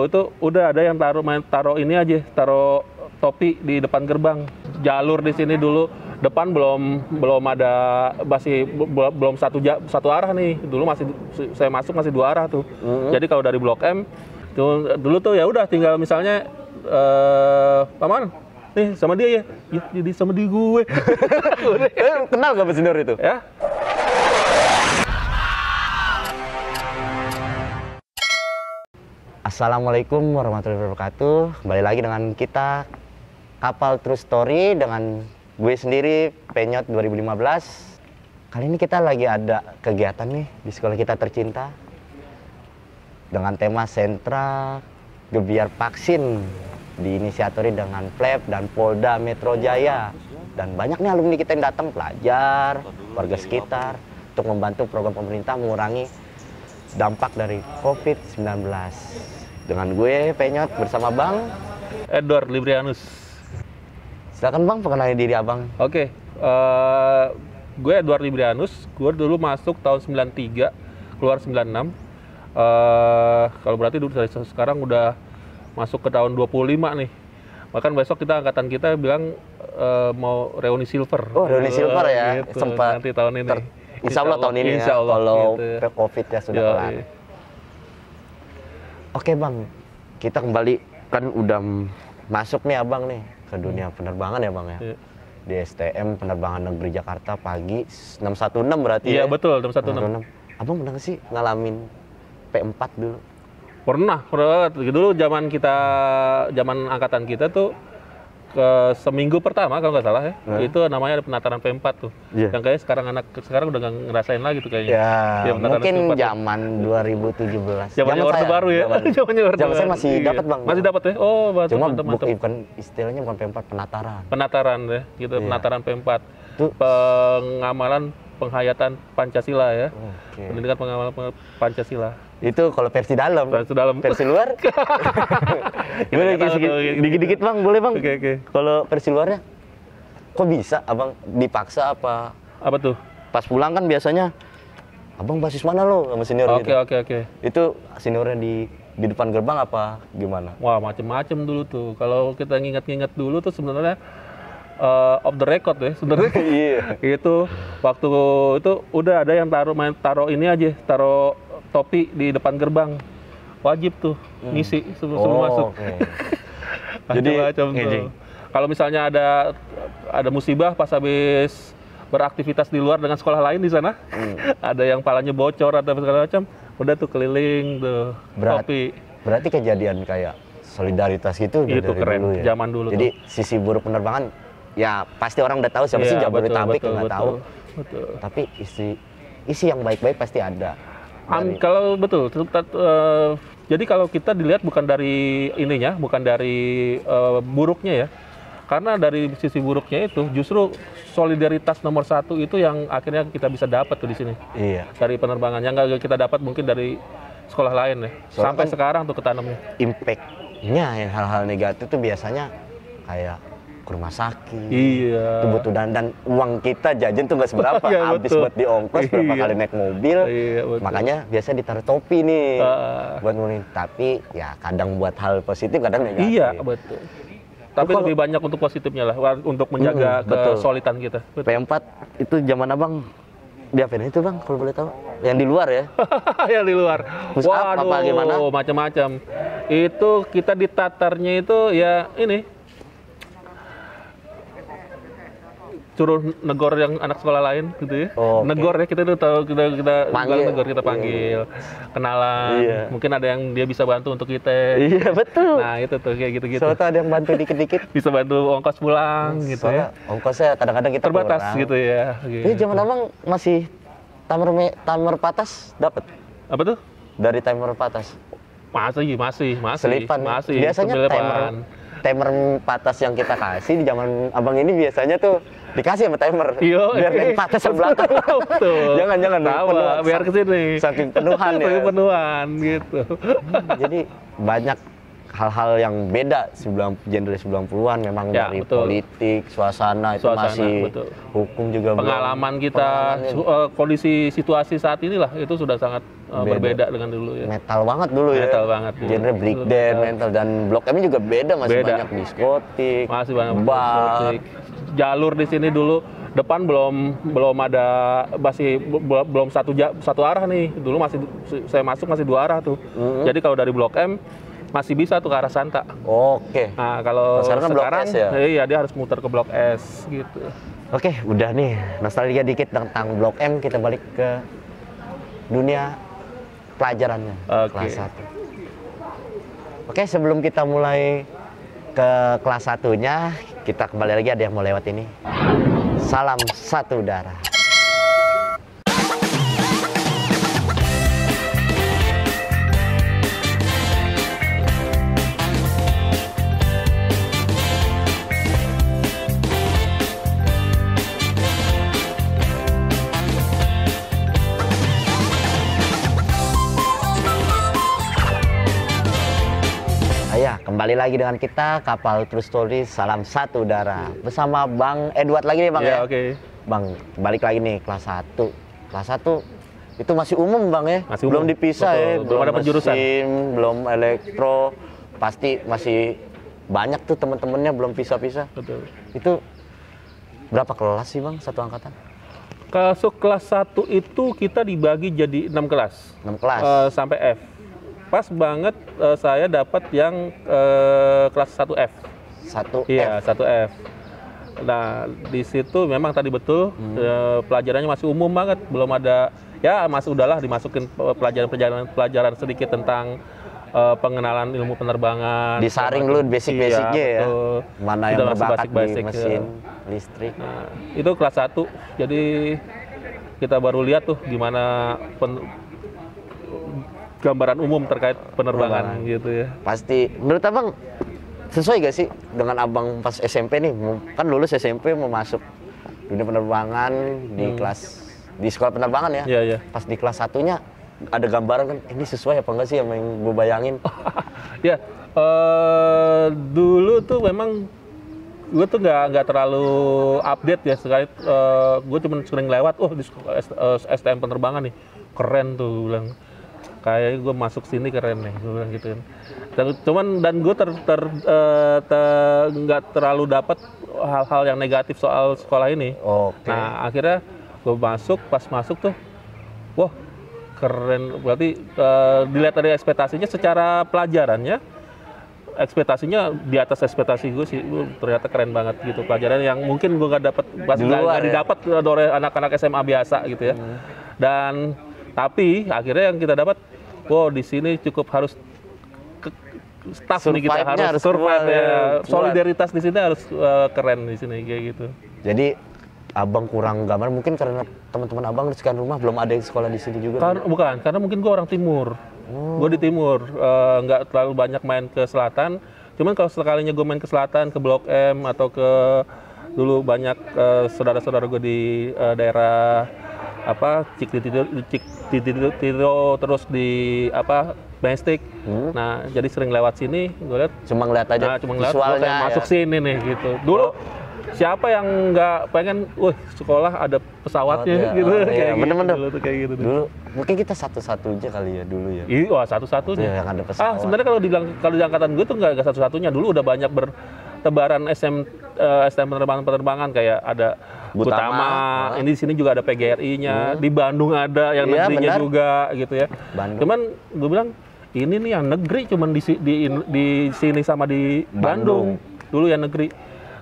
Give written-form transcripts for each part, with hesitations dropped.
Itu udah ada yang taruh ini aja, taruh topi di depan gerbang. Jalur di sini dulu depan belum ada, masih belum satu arah nih. Dulu saya masuk masih dua arah tuh. Jadi kalau dari Blok M tuh dulu tuh ya udah tinggal misalnya paman nih sama dia ya, jadi sama di gue. Kenal gak Mas Nur itu? Ya. Assalamualaikum warahmatullahi wabarakatuh. Kembali lagi dengan kita Kapal True Story dengan gue sendiri Penyot 2015. Kali ini kita lagi ada kegiatan nih di sekolah kita tercinta dengan tema sentra gebiar vaksin, diinisiatori dengan PLEP dan Polda Metro Jaya. Dan banyak nih alumni kita yang datang, pelajar, warga sekitar, untuk membantu program pemerintah mengurangi dampak dari COVID-19. Dengan gue Penyot bersama Bang Edward Librianus. Silakan Bang, perkenalkan diri Abang. Oke, gue Edward Librianus. Gue dulu masuk tahun 93, keluar 96. Kalau berarti dulu dari sekarang udah masuk ke tahun 25 nih. Bahkan besok angkatan kita bilang mau reuni silver. Oh, reuni silver ya, gitu. sempat nanti tahun ini. Insya Allah tahun ini ya, kalau gitu. COVID ya sudah kelar. Oke Bang, kita kembali kan udah masuk nih Abang nih ke dunia penerbangan ya Bang ya. Di STM Penerbangan Negeri Jakarta pagi 616 berarti ya? Iya betul, 616. Abang pernah sih ngalamin P4 dulu? Pernah banget. Dulu zaman angkatan kita tuh seminggu pertama kalau nggak salah ya, itu namanya ada penataran P4 tuh. Yang kayaknya sekarang udah nggak ngerasain lagi tuh kayaknya. Ya, mungkin zaman 2017. Zamannya Orde Baru ya. Zaman saya masih dapat Bang. Masih dapat ya? Oh, cuma mantap. bukan istilahnya bukan P4, penataran. Penataran ya, gitu. Penataran P4. Itu pengamalan penghayatan Pancasila ya. Pendidikan pengamalan Pancasila. Itu kalau versi dalam. Versi luar? Boleh dikit-dikit Bang, boleh Bang. Oke. Kalau versi luarnya, kok bisa Abang dipaksa apa? Apa tuh? Pas pulang kan biasanya, Abang basis mana lo sama senior gitu? Oke. Itu seniornya di depan gerbang apa gimana? Wah, macem-macem dulu tuh. Kalau kita nginget-nginget dulu tuh sebenarnya off the record ya sebenarnya. Itu waktu itu udah ada yang taruh ini aja, taruh topi di depan gerbang. Wajib tuh ngisi sebelum masuk. Jadi kalau misalnya ada musibah pas habis beraktivitas di luar dengan sekolah lain di sana, ada yang palanya bocor atau segala macam, udah tuh keliling tuh topi. Berarti kejadian kayak solidaritas gitu itu dari keren dulu ya. Zaman dulu. Jadi sisi buruk penerbangan ya pasti orang udah tahu siapa sih Jabodetabek nggak tahu. Betul. Tapi isi yang baik-baik pasti ada. Kalau betul, jadi kalau kita dilihat bukan dari ininya, bukan dari buruknya ya, karena dari sisi buruknya itu justru solidaritas nomor satu itu yang akhirnya kita bisa dapat tuh di sini. Iya. Dari penerbangan yang nggak kita dapat mungkin dari sekolah lain ya. Sampai kan sekarang tuh ketanamnya. Impact-nya yang hal-hal negatif tuh biasanya kayak ke rumah sakit, itu butuh dan uang kita jajan tuh nggak seberapa, habis buat diongkos berapa kali naik mobil, makanya biasa ditaruh topi nih buat nurin. Tapi ya kadang buat hal positif, kadang negatif. Iya betul. Tapi lebih banyak untuk positifnya lah, untuk menjaga kesolidan kita. P4 itu zaman Abang diapain itu Bang kalau boleh tahu? Yang di luar ya? Yang di luar. Waduh, apa gimana? Macam-macam. Itu kita ditatarnya itu ya ini. Suruh negor yang anak sekolah lain gitu ya. Negor ya, kita tuh tahu kita negor, kita panggil, kenalan. Mungkin ada yang dia bisa bantu untuk kita. Iya betul. Nah itu tuh kayak gitu-gitu. Soalnya ada yang bantu dikit-dikit. Bisa bantu ongkos pulang gitu ya. Ongkosnya kadang-kadang kita terbatas kurang. Gitu ya. Gitu. Ini zaman Abang masih timer patas dapat? Apa tuh? Dari timer patas. Masih. Selipan. Masih. Biasanya timer patas yang kita kasih di zaman Abang ini biasanya tuh dikasih sama timer. Biar naik patas ke belakang. Jangan biar kesini. Saking penuhan ya. Saking penuhan gitu. Jadi banyak hal-hal yang beda genre 90-an memang Ya, dari betul. politik, suasana itu Suasana, masih betul. hukum juga belum. Pengalaman kita, kondisi situasi saat inilah itu sudah sangat berbeda dengan dulu ya. Metal banget dulu ya. Metal banget dulu. Genre breakdance, metal dan Blok M juga beda, masih Beda. banyak diskotik, Masih banyak bar. diskotik. Jalur di sini dulu depan belum ada, masih belum satu arah nih. Dulu masih saya masuk masih 2 arah tuh. Jadi kalau dari Blok M masih bisa tuh ke arah Santa. Oke. Nah, kalau Sekarang kan Blok sekarang S ya? iya dia harus muter ke Blok S gitu. Oke, udah nih nostalgia dikit tentang Blok M, kita balik ke dunia pelajarannya Oke. kelas 1. Oke, sebelum kita mulai ke kelas 1-nya, kita kembali lagi, ada yang mau lewat ini. Salam satu darah. Ya, kembali lagi dengan kita Kapal True Story Salam Satu Darah bersama Bang Edward lagi nih Bang Iya, ya. oke. Bang, balik lagi nih kelas 1. Kelas 1 itu masih umum Bang ya. Masih belum umum. dipisah Betul. ya, Belum ada penjurusan. mesin, belum elektro. Pasti masih banyak tuh temen-temennya belum pisah-pisah. Betul. Itu berapa kelas sih Bang satu angkatan? Masuk kelas 1 itu kita dibagi jadi 6 kelas. 6 kelas. Sampai F. Pas banget saya dapat yang kelas 1F. 1 Iya, F. 1F. Nah, di situ memang tadi betul pelajarannya masih umum banget, belum ada ya masih udahlah dimasukin pelajaran sedikit tentang pengenalan ilmu penerbangan. Disaring dulu basic-basicnya Iya, ya. betul. Mana Sudah yang masuk berbakat di basic-basic, mesin, ya. listrik. Nah, itu kelas 1. Jadi kita baru lihat tuh gimana gambaran umum terkait penerbangan gitu ya. Pasti. Menurut Abang sesuai gak sih dengan Abang pas SMP nih? Kan lulus SMP mau masuk dunia penerbangan di kelas di sekolah penerbangan ya. Iya, iya. Pas di kelas 1-nya ada gambaran kan, ini sesuai apa enggak sih sama yang gue bayangin? Ya, dulu tuh memang gue tuh nggak terlalu update ya sekali. Gue cuma sering lewat, di STM penerbangan nih, keren tuh, gue bilang. Kayak gue masuk sini keren nih, gue bilang gitu kan. Dan gue nggak terlalu dapat hal-hal yang negatif soal sekolah ini. Oke. Nah, akhirnya gue pas masuk tuh, wah keren. Berarti dilihat dari ekspektasinya, secara pelajarannya, ekspektasinya di atas ekspektasi gue sih. Ternyata keren banget gitu, pelajaran yang mungkin gue nggak dapat, nggak didapat oleh anak-anak SMA biasa gitu ya. Dan tapi akhirnya yang kita dapat, di sini cukup harus staff nih, kita harus survive ya. Solidaritas di sini harus keren di sini kayak gitu. Jadi Abang kurang gambar mungkin karena teman-teman Abang di sekian rumah belum ada yang sekolah di sini juga. Bukan, karena mungkin gue orang timur. Gue di timur, nggak terlalu banyak main ke selatan. Cuman kalau sekalinya gue main ke selatan, ke Blok M atau ke dulu banyak saudara-saudara gue di daerah Ciktitiro, terus di Mestik. Nah, jadi sering lewat sini, gue lihat. Cuma ngeliat aja visualnya, masuk sini nih gitu. Dulu siapa yang nggak pengen, sekolah ada pesawatnya gitu, bener-bener. Kayak gitu. Dulu mungkin kita satu-satunya kali ya dulu ya. Iya, satu-satunya. Yang ada pesawat. Sebenarnya kalau di angkatan gue tuh nggak satu-satunya. Dulu udah banyak bertebaran STM penerbangan kayak ada Utama. Ini di sini juga ada PGRI-nya. Di Bandung ada yang negerinya juga gitu ya. Bandung. Cuman gue bilang ini nih yang negeri cuman di sini sama di Bandung. Dulu yang negeri.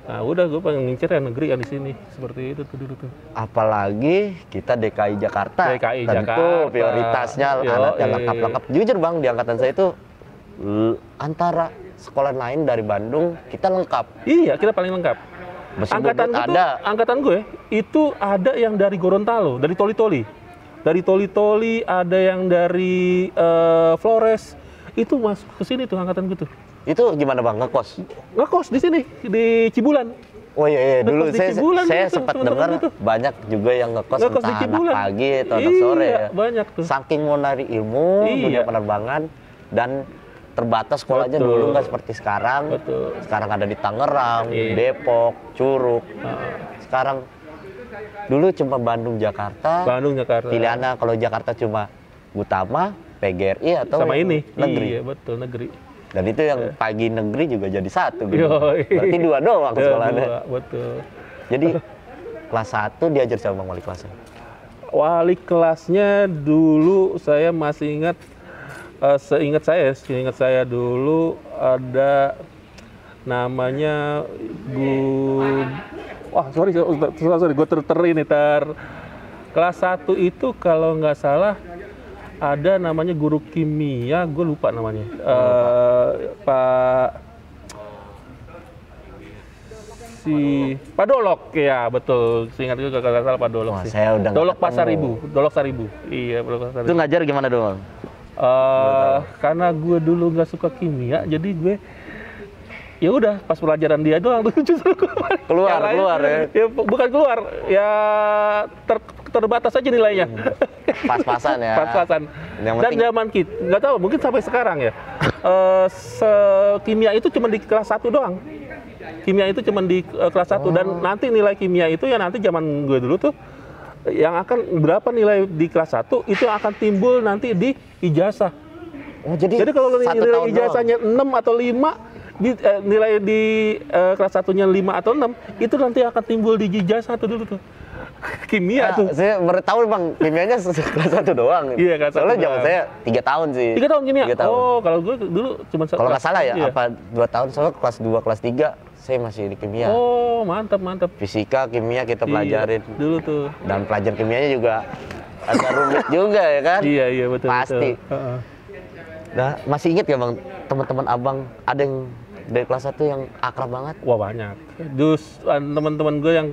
Nah, udah gue pengen ngincer yang negeri yang di sini. Seperti itu tuh dulu tuh. Apalagi kita DKI Jakarta. DKI Tentu Jakarta. prioritasnya anak yang lengkap-lengkap. Jujur Bang, di angkatan saya itu antara sekolah lain dari Bandung kita lengkap. Iya, kita paling lengkap. Angkatan gue itu ada yang dari Gorontalo, dari Toli-Toli. Dari Toli-Toli, ada yang dari Flores. Itu masuk ke sini tuh angkatan gue tuh. Itu gimana Bang, ngekos? Ngekos di sini, di Cibulan. Oh iya, dulu saya gitu, sempat dengar banyak juga yang ngekos entah anak pagi atau anak sore ya. Banyak tuh. Saking mau nyari ilmu dunia penerbangan dan terbatas sekolahnya. Betul. Dulu nggak seperti sekarang. Betul. Sekarang ada di Tangerang, Iya. Depok, Curug. Sekarang dulu cuma Bandung, Jakarta. Bandung, Jakarta. Pilihannya kalau Jakarta cuma Utama, PGRI atau sama yang ini. negeri. Iya, betul, negeri. Dan itu yang pagi negeri juga jadi satu gitu. Yoi. Berarti 2 doang Ya, sekolahnya. 2, betul. Jadi kelas 1 diajar sama Bang wali kelasnya. Wali kelasnya dulu saya masih ingat, seingat saya dulu ada namanya sorry, gue kelas 1 itu kalau nggak salah ada namanya guru kimia, gue lupa namanya, Pak Dolok, ya betul, seingat gue kalau nggak salah Pak Dolok. Wah, sih. saya udah Dolok nggak ketemu. Dolok Saribu, iya Dolok Saribu. Itu ngajar gimana dong? Karena gue dulu nggak suka kimia, jadi gue ya udah pas pelajaran dia doang justru Keluar ya. Bukan keluar, ya terbatas aja nilainya. Pas-pasan ya. Pas-pasan. Yang Dan penting zaman kita nggak tahu, mungkin sampai sekarang ya. Kimia itu cuma di kelas 1 doang. Kimia itu cuma di kelas 1 dan nanti nilai kimia itu ya nanti zaman gue dulu tuh yang akan berapa nilai di kelas 1 itu akan timbul nanti di ijazah. Oh, jadi kalau satu nilai tahun ijazahnya 6 atau 5 nilai di kelas 1-nya 5 atau 6 itu nanti akan timbul di ijazah tuh dulu tuh. Kimia tuh. Saya baru tahu Bang, kimianya kelas 1 doang. Iya, kelas 1 Soalnya zaman doang. saya 3 tahun sih. 3 tahun kimia? 3 tahun. Oh, kalau gue dulu cuma Kalau nggak salah ya, iya. apa 2 tahun, soalnya kelas 2, kelas 3 saya masih di kimia. Oh, mantap. Fisika, kimia kita pelajarin. Iya, dulu tuh. Dan pelajaran kimianya juga agak rumit juga ya kan? Iya, betul. Pasti. Betul. Nah, masih inget ya Bang, teman-teman Abang ada yang dari kelas 1 yang akrab banget? Wah, banyak. Teman-teman gue yang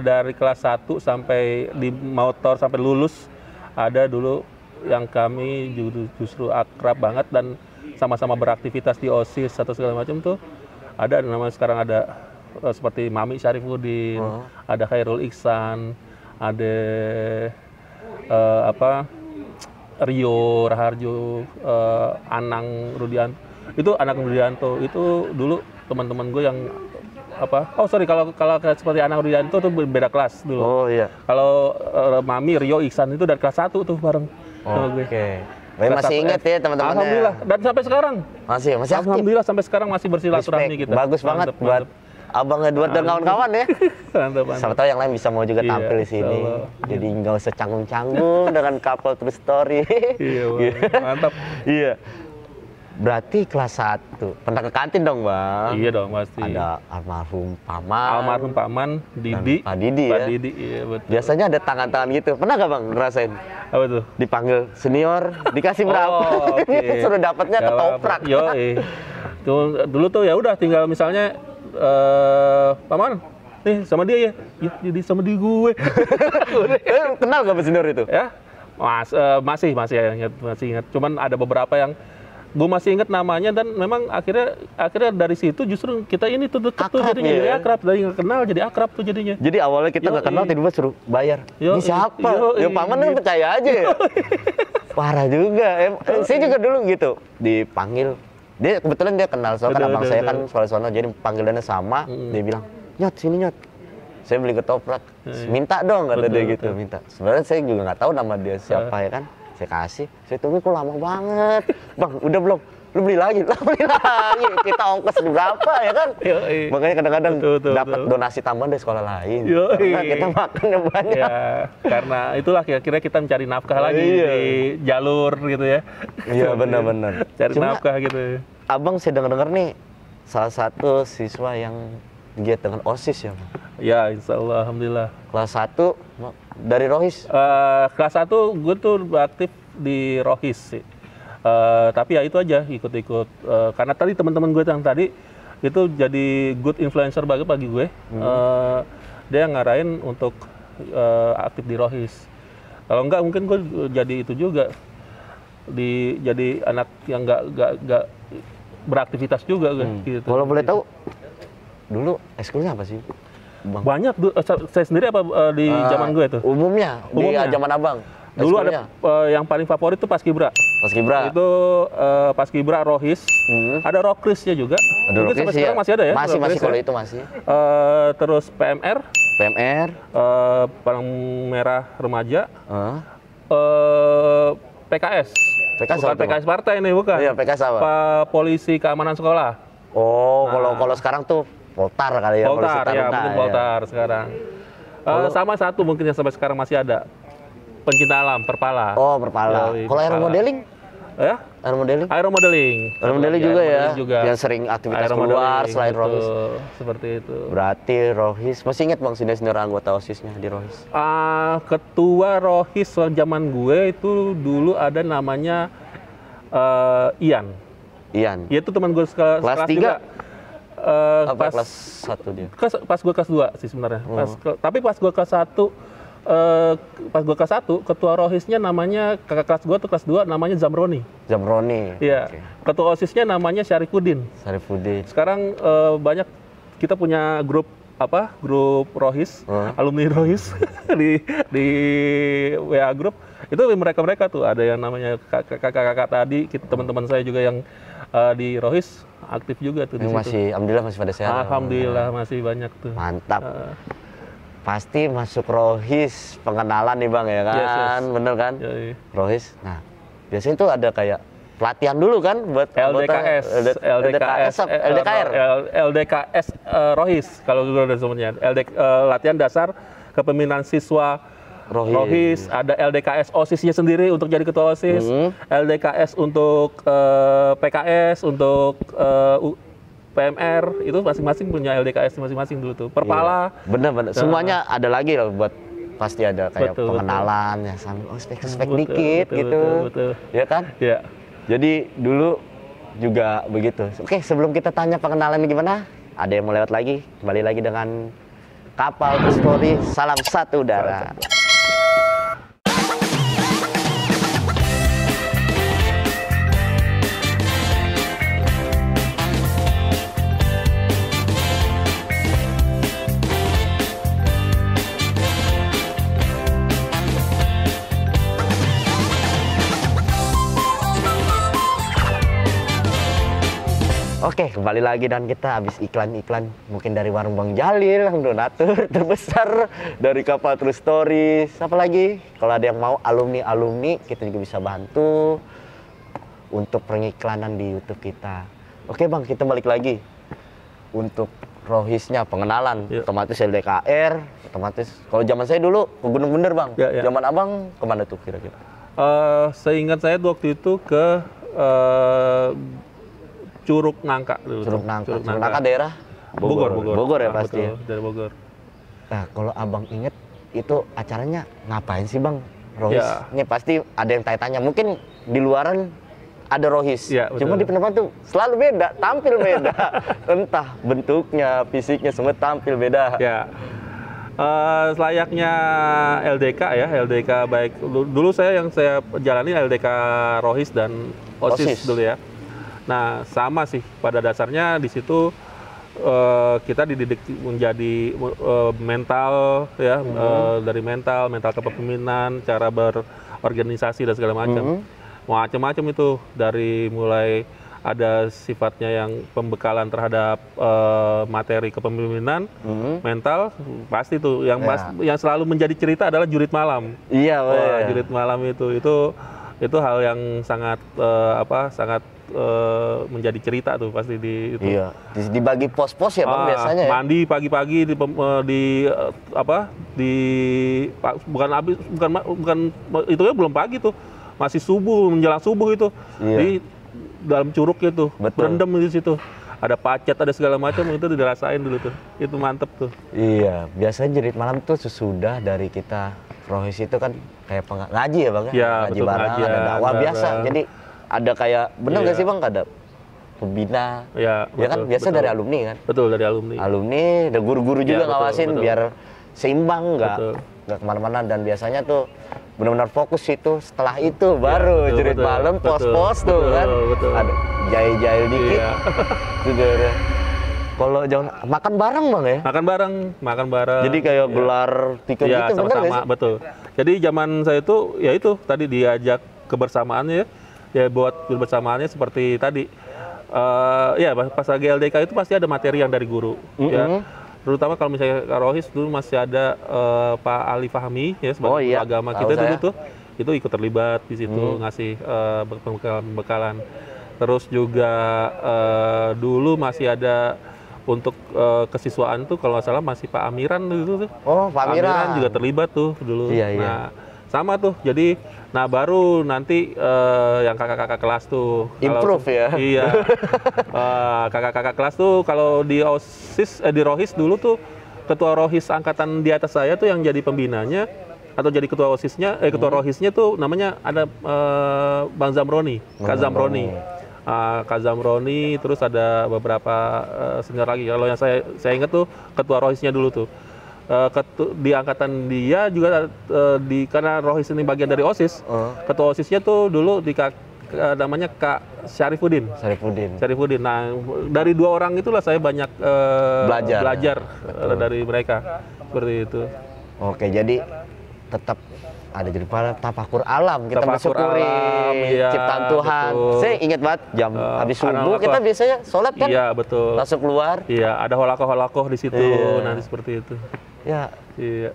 dari kelas 1 sampai di motor sampai lulus ada dulu yang kami justru akrab banget dan sama-sama beraktivitas di OSIS atau segala macam tuh. Ada namanya sekarang ada seperti Mami Syarifuddin, ada Khairul Ihsan, ada Rio Raharjo, Anang Rudianto. Itu Anang Rudianto itu dulu teman-teman gue yang kalau seperti Anang Rudianto tuh beda kelas dulu. Oh iya. Kalau Mami Rio Ihsan itu dari kelas 1 tuh bareng sama gue. Oke. Masih inget ya teman-temannya? Alhamdulillah, dan sampai sekarang. Masih aktif? Alhamdulillah sampai sekarang masih bersilaturahmi Respect. kita. Bagus banget buat Abang Edward dan kawan-kawan ya. Mantap. Siapa tahu yang lain bisa mau juga Iya, tampil di sini. insyaallah. Jadi nggak usah canggung-canggung dengan couple true story. Iya, Bang. Mantap. Iya. Berarti kelas 1. Pernah ke kantin dong, Bang? Iya dong, pasti. Ada almarhum Paman. Almarhum Paman, Didi. Pak Didi Pak ya. Didi, iya betul. Biasanya ada tangan-tangan gitu. Pernah nggak Bang ngerasain? Apa tuh? Dipanggil senior, dikasih berapa? Oh, oke. Suruh dapatnya ketoprak. Tuh, dulu tuh ya udah tinggal misalnya Paman, nih sama dia ya. Jadi sama di gue. Kenal gak senior itu? Ya. Masih ingat. Cuman ada beberapa yang gue masih ingat namanya dan memang akhirnya dari situ justru kita ini tuh deket tuh jadinya ya? jadi akrab, dari nggak kenal jadi akrab tuh jadinya. Jadi awalnya kita nggak kenal tiba-tiba suruh bayar. Ini siapa? Ya Paman kan percaya aja ya. Parah juga. Saya juga dulu gitu dipanggil. Dia kebetulan dia kenal soalnya kan abang saya kan sono jadi panggilannya sama. Dia bilang, "Nyot, sini Nyot." Saya beli ketoprak. Minta dong kata dia gitu, minta. Sebenarnya saya juga nggak tahu nama dia siapa ya kan. Saya kasih, saya tunggu kok lama banget. Bang, udah belum? Lu beli lagi? Lah beli lagi. Kita ongkos berapa ya kan? Makanya kadang-kadang dapat donasi tambahan dari sekolah lain. Karena kita makannya banyak. Ya, karena itulah kira-kira kita mencari nafkah lagi di jalur gitu ya. Iya benar-benar. Cari nafkah gitu. Abang saya dengar-dengar nih salah satu siswa yang giat dengan OSIS ya Bang? Ya, insya Allah, alhamdulillah. Kelas 1 dari Rohis? Kelas 1 gue tuh aktif di Rohis sih. Tapi ya itu aja, ikut-ikut. Karena tadi teman-teman gue yang tadi itu jadi good influencer bagi gue. Dia ngarahin untuk aktif di Rohis. Kalau enggak mungkin gue jadi itu juga. Jadi anak yang enggak beraktivitas juga gitu. Kalau boleh tahu, dulu ekskulnya apa sih? Bang? Banyak, saya sendiri apa di zaman gue tuh? Umumnya, di zaman abang. Dulu ada yang paling favorit tuh Paskibra. Paskibra. Itu Paskibra, Rohis. Ada Rokrisnya juga. Ada Mungkin sampai sekarang masih ada ya? Masih Rokris kalau ya? itu masih. Terus PMR, PMR. Palang Merah Remaja. PKS. PKS Bukan apa tuh, PKS partai ini, bukan. Iya, PKS apa? Polisi Keamanan Sekolah. Oh, kalau sekarang tuh Poltar kali ya. Poltar, Polisi ya, Taruna, mungkin Poltar sekarang. Sama satu mungkin yang sampai sekarang masih ada. Pencinta alam, Perpala. Oh, Perpala. Yoi, Kalau Perpala. aeromodeling? Ya? Aeromodeling? Aeromodeling. Aeromodeling juga ya? Yang sering aktivitas Aeromodeling, keluar selain betul. Rohis. Seperti itu. Berarti Rohis. Masih ingat Bang senior-senior anggota OSIS-nya di Rohis? Ketua Rohis zaman gue itu dulu ada namanya Ian. Ian. Dia itu teman gue Kelas 3? juga. Apa kelas 1 dia? Pas gue kelas 2 sih sebenarnya. Tapi pas gue kelas 1 ketua Rohisnya namanya kakak kelas gue tuh kelas 2 namanya Zamroni. Zamroni. Iya. Okay. Ketua OSIS-nya namanya Syarifudin. Syarifudin. Sekarang banyak kita punya grup grup Rohis, alumni Rohis di WA grup. Itu mereka tuh ada yang namanya kakak-kakak tadi, teman-teman saya juga yang di Rohis aktif juga tuh di situ. Masih alhamdulillah masih pada sehat. Alhamdulillah masih banyak tuh. Mantap. Pasti masuk Rohis pengenalan nih Bang ya kan, yes. Bener kan? Yoi. Rohis. Nah, biasanya tuh ada kayak pelatihan dulu kan buat LDKS, LDKS Rohis kalau gue udah sebutnya. Latihan dasar kepemimpinan siswa Rohis. Ada LDKS OSIS-nya sendiri untuk jadi ketua OSIS, LDKS untuk PKS, untuk PMR, itu masing-masing punya LDKS masing-masing dulu tuh. Perpala. Iya, bener. Semuanya ada lagi loh buat pasti ada kayak pengenalan ya sambil spek dikit gitu. Betul. Ya kan? Iya. Jadi dulu juga begitu. Oke, sebelum kita tanya pengenalan gimana, ada yang mau lewat lagi. Kembali lagi dengan Kapal Story. Salam satu udara. Oke, kembali lagi dan kita habis iklan-iklan mungkin dari warung Bang Jalil, donatur terbesar dari Kapal True Stories. Apa lagi? Kalau ada yang mau alumni-alumni, kita juga bisa bantu untuk pengiklanan di YouTube kita. Oke Bang, kita balik lagi untuk Rohisnya pengenalan, otomatis LDKR, otomatis. Kalau zaman saya dulu ke Gunung Bunder Bang, zaman Abang kemana tuh kira-kira? Seingat saya waktu itu ke Curug Nangka dulu. Curug Nangka daerah Bogor ya pasti. Betul, dari Bogor. Nah, kalau Abang inget itu acaranya ngapain sih Bang? Rohis. Ya. Ini pasti ada yang tanya-tanya. Mungkin di luaran ada Rohis. Ya, cuma di penerbangan tuh selalu beda, tampil beda. Entah bentuknya, fisiknya semua tampil beda. Ya. Selayaknya LDK ya, LDK baik dulu yang saya jalani LDK Rohis dan OSIS dulu ya. Nah, sama sih pada dasarnya di situ kita dididik menjadi mental ya, dari mental kepemimpinan, cara berorganisasi dan segala macam. Macam-macam itu dari mulai ada sifatnya yang pembekalan terhadap materi kepemimpinan, mental pasti tuh yang selalu menjadi cerita adalah jurit malam. Iya, jurit malam itu hal yang sangat sangat menjadi cerita tuh pasti di itu. Iya, dibagi pos-pos ya Bang biasanya ya. Mandi pagi-pagi bukan itu ya belum pagi tuh. Masih subuh, menjelang subuh itu. Iya. Di dalam curug itu, berendam di situ. Ada pacet, ada segala macam itu dirasain dulu tuh. Itu mantep tuh. Iya, biasanya jurit malam tuh sesudah dari kita Rohis itu kan kayak ngaji ya Bang ya. Ngaji bareng, ada dakwah biasa. Jadi ada kayak bener nggak sih Bang, ada pembina ya kan biasa dari alumni kan. Betul, dari alumni ada guru-guru juga ngawasin biar seimbang, nggak kemana-mana. Dan biasanya tuh benar-benar fokus itu. Setelah itu baru jurit malam pos-pos tuh kan ada jahil-jahil dikit juga. Kalau jangan makan bareng Bang ya. Makan bareng. Jadi kayak gelar pikir gitu bener nggak sih? Betul. Jadi zaman saya itu ya itu tadi diajak kebersamaannya ya. Ya buat bersamaannya seperti tadi. Ya pas lagi LDK itu pasti ada materi yang dari guru. Ya. Terutama kalau misalnya Kak Rohis dulu masih ada Pak Ali Fahmi ya sebagai guru agama kita dulu tuh. Itu ikut terlibat di situ ngasih bekalan. Terus juga dulu masih ada untuk kesiswaan tuh kalau nggak salah masih Pak Amiran dulu tuh. Oh, Pak Amiran juga terlibat tuh dulu. Iya, iya. Nah, sama tuh. Jadi baru nanti yang kakak-kakak kelas tuh improve ya. Iya. Kakak-kakak kelas tuh kalau di OSIS di Rohis dulu tuh ketua Rohis angkatan di atas saya tuh yang jadi pembinanya atau jadi ketua OSIS-nya, ketua Rohisnya tuh namanya ada Bang Zamroni, Kak Zamroni. Kak Zamroni, terus ada beberapa senior lagi. Kalau yang saya ingat tuh ketua Rohisnya dulu tuh. Di angkatan dia juga karena Rohis ini bagian dari OSIS, ketua OSISnya tuh dulu namanya Kak Syarifuddin. Nah, dari dua orang itulah saya banyak belajar dari mereka seperti itu. Oke, jadi tetap ada jadi tafakur alam, kita Tafakur bersyukuri ya, ciptaan Tuhan. Betul. Saya ingat banget jam habis subuh kita biasanya sholat kan? Iya, betul. Langsung keluar. Iya, ada holakoh di situ, nanti seperti itu. Ya. Iya.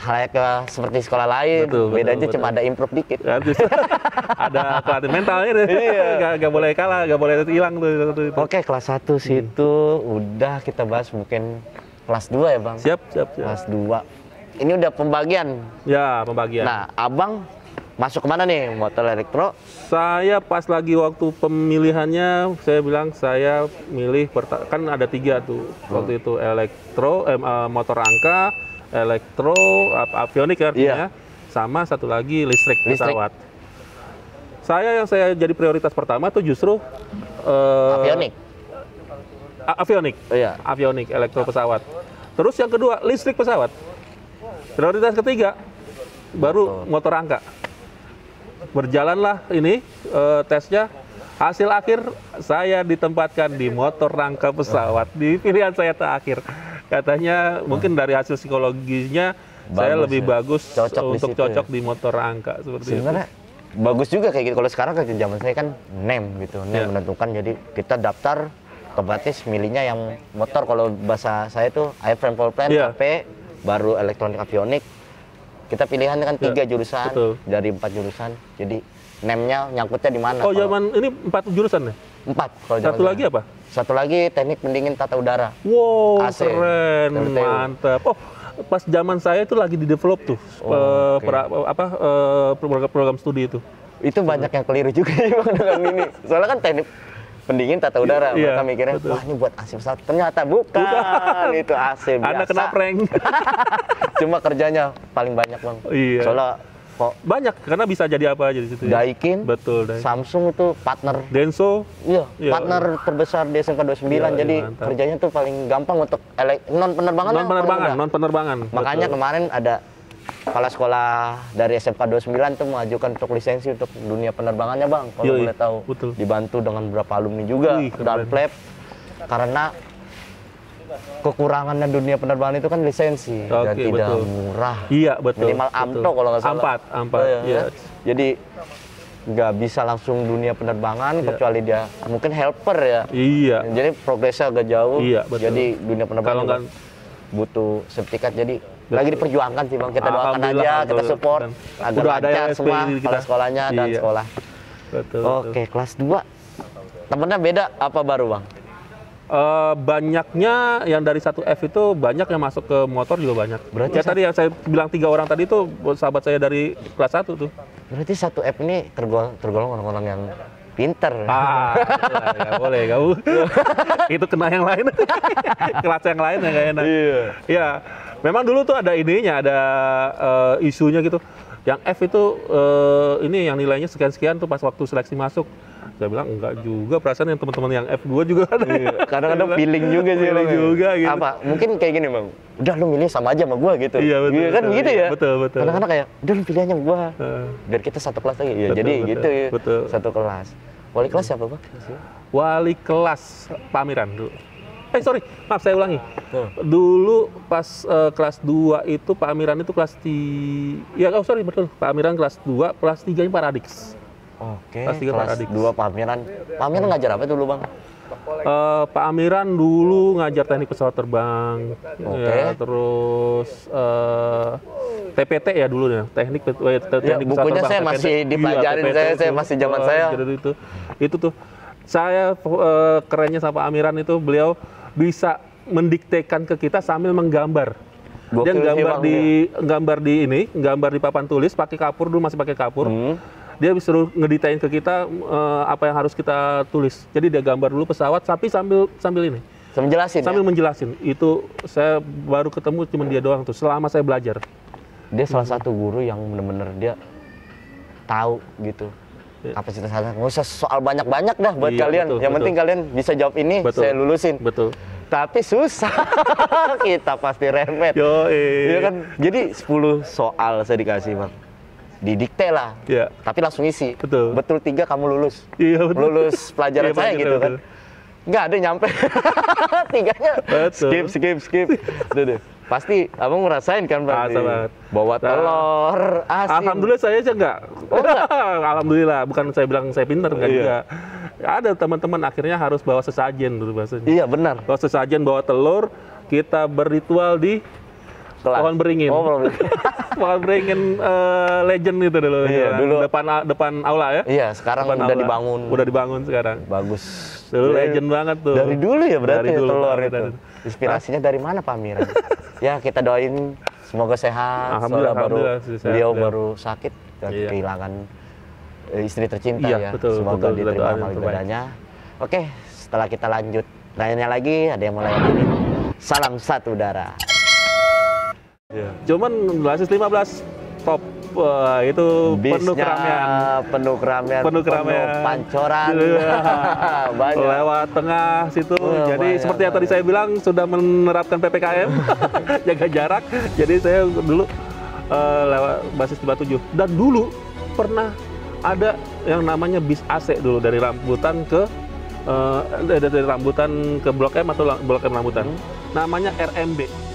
Halnya seperti sekolah lain, bedanya cuma ada improve dikit. Ada pelatih mentalnya deh. Gak boleh kalah, gak boleh hilang tuh. Oke, kelas 1 situ udah kita bahas mungkin kelas 2 ya Bang? Siap. Kelas 2. Ini udah pembagian. Ya, pembagian. Nah, Abang masuk kemana nih? Motor elektro? Saya pas lagi waktu pemilihannya, saya bilang saya milih, kan ada 3 tuh. Waktu itu elektro, motor rangka, elektro, avionik artinya, sama satu lagi listrik pesawat. Yang saya jadi prioritas pertama tuh justru avionik. Avionik. Iya. Avionik, elektro pesawat. Terus yang kedua, listrik pesawat. Prioritas ketiga, baru motor rangka. Berjalanlah ini tesnya. Hasil akhir saya ditempatkan di motor rangka pesawat. Di pilihan saya terakhir. Katanya mungkin dari hasil psikologisnya saya lebih bagus untuk cocok di motor rangka seperti itu. Sebenarnya bagus juga kayak gitu. Kalau sekarang kayak zaman saya kan NEM gitu, NEM menentukan. Jadi kita daftar otomatis milihnya yang motor. Kalau bahasa saya tuh airframe power plant, HP, baru elektronik avionik. Kita pilihan kan 3 jurusan dari 4 jurusan. Jadi NEM-nya nyangkutnya di mana? Oh, zaman ini 4 jurusan ya? 4 kalau Satu lagi apa? Satu lagi teknik pendingin tata udara. Wow, AC. Keren, mantap. Oh, pas zaman saya itu lagi di develop tuh program studi itu. Itu banyak yang keliru juga Bang dengan ini. Soalnya kan teknik pendingin tata udara, mereka mikirnya wah ini buat AC pesawat, ternyata bukan. Itu AC biasa. Anda kena prank. Cuma kerjanya paling banyak Bang. Iya. Soalnya kok banyak karena bisa jadi apa aja di situ. Daikin, betul. Samsung itu partner. Denso, partner terbesar di SMK 29. Jadi kerjanya tuh paling gampang untuk non penerbangan. Makanya kemarin ada kepala sekolah dari SMK 29 tuh mengajukan untuk lisensi untuk dunia penerbangannya Bang, kalau boleh tahu. Betul. Dibantu dengan beberapa alumni juga dan pleb, karena kekurangannya dunia penerbangan itu kan lisensi dan tidak murah. Iya, betul. Minimal AMTO kalau nggak salah. Ampat. Iya. Jadi nggak bisa langsung dunia penerbangan kecuali dia mungkin helper ya. Iya. Jadi progresnya agak jauh. Iya, betul. Jadi dunia penerbangan kalau butuh sertifikat. Jadi lagi diperjuangkan sih Bang. Kita doakan aja, kita support agar lancar semua kepala sekolahnya dan sekolah. Betul. Oke, kelas 2. Temennya beda apa baru Bang? Banyaknya yang dari 1F itu banyak yang masuk ke motor juga banyak. Berarti ya tadi yang saya bilang 3 orang tadi itu sahabat saya dari kelas 1 tuh. Berarti 1F ini tergolong orang-orang yang pinter. Nggak boleh kamu. Itu kena yang lain. Kelas yang lain yang nggak enak. Iya. Memang dulu tuh ada idenya, ada isunya gitu. Yang F itu ini yang nilainya sekian-sekian tuh pas waktu seleksi masuk. Saya bilang enggak juga, perasaan yang teman-teman yang F2 juga ada. Kadang-kadang feeling juga sih. Feeling juga gitu. Apa? Mungkin kayak gini Bang. Udah lu milih sama aja sama gua gitu. Iya, betul. Kan begitu ya? Betul. Kadang-kadang kayak udah lu pilih aja sama gua. Biar kita satu kelas lagi. Ya, jadi gitu ya. Betul. Satu kelas. Wali kelas siapa Bang? Wali kelas Pak Amiran dulu. Maaf saya ulangi. Dulu pas kelas 2 itu Pak Amiran itu kelas 3. Ya, betul. Pak Amiran kelas 2, kelas 3-nya Paradix. Oke, Kelas 3 Pak kelas Adik. 2 Pak Amiran. Pak Amiran ngajar apa dulu Bang? Pak Amiran dulu ngajar teknik pesawat terbang, Oke. ya, terus TPT ya dulu ya, teknik Ya, pesawat bukunya terbang. saya TPT. masih dipelajarin, TPT saya itu. masih zaman saya. Jadi itu tuh saya kerennya sama Pak Amiran itu beliau bisa mendiktekan ke kita sambil menggambar. Dia Gokil sih, gambar di papan tulis pakai kapur, dulu masih pakai kapur. Dia disuruh ngedetailin ke kita apa yang harus kita tulis. Jadi dia gambar dulu pesawat, tapi sambil ini, Saya menjelasin sambil ya? menjelasin. Itu saya baru ketemu cuma dia doang tuh selama saya belajar. Dia salah satu guru yang bener-bener dia tahu gitu. Iya. Kapasitasnya nggak usah soal banyak-banyak dah buat Iya, kalian. betul, Yang betul. penting kalian bisa jawab ini, Betul. saya lulusin. Betul. Tapi susah, kita pasti remet. Yo, Iya kan? Jadi 10 soal saya dikasih Bang. Didikte lah, Iya. tapi langsung isi. Betul. Betul 3 kamu lulus. Iya, betul. Lulus pelajaran Iya, saya betul, gitu betul. kan. Nggak ada nyampe. 3-nya Betul. skip. Tuh deh. Pasti abang ngerasain kan Bang? Rasa banget. Bawa telur, asin. Alhamdulillah saya aja enggak. Alhamdulillah, bukan saya bilang saya pintar enggak Iya. juga. Ada teman-teman akhirnya harus bawa sesajen dulu bahasanya. Iya benar. Bawa sesajen, bawa telur, kita berritual di Kelas. pohon beringin. Oh, belum. Pohon beringin legend itu dulu. Iya, ya. dulu. Depan aula ya. Iya, sekarang Depan udah aula. dibangun. Udah dibangun sekarang. Bagus. Dulu legend banget tuh. Dari dulu ya berarti Dari dulu, telur Pak. itu. Inspirasinya dari mana Pak Miran? Ya kita doain semoga sehat. Alhamdulillah, Soalnya alhamdulillah, sehat, beliau beliau. baru sakit dan Iya. kehilangan istri tercinta Iya, ya. betul, Semoga betul, diterima doain amal yang terbaik. ibadahnya. Oke, setelah kita lanjut nanya lagi, ada yang mau layani. Salam satu darah. Iya. Cuman basis 15 top. Wah, itu penuh Bisnya keramaian. penuh keramaian, Penuh keramaian. pancoran. Iya. Banyak. Lewat tengah situ. Wah, Jadi banyak seperti yang tadi saya bilang sudah menerapkan PPKM, jaga jarak. Jadi saya dulu lewat basis 57. Dan dulu pernah ada yang namanya bis AC dulu dari Rambutan ke dari Rambutan ke Blok M atau Blok M Rambutan. Namanya RMB.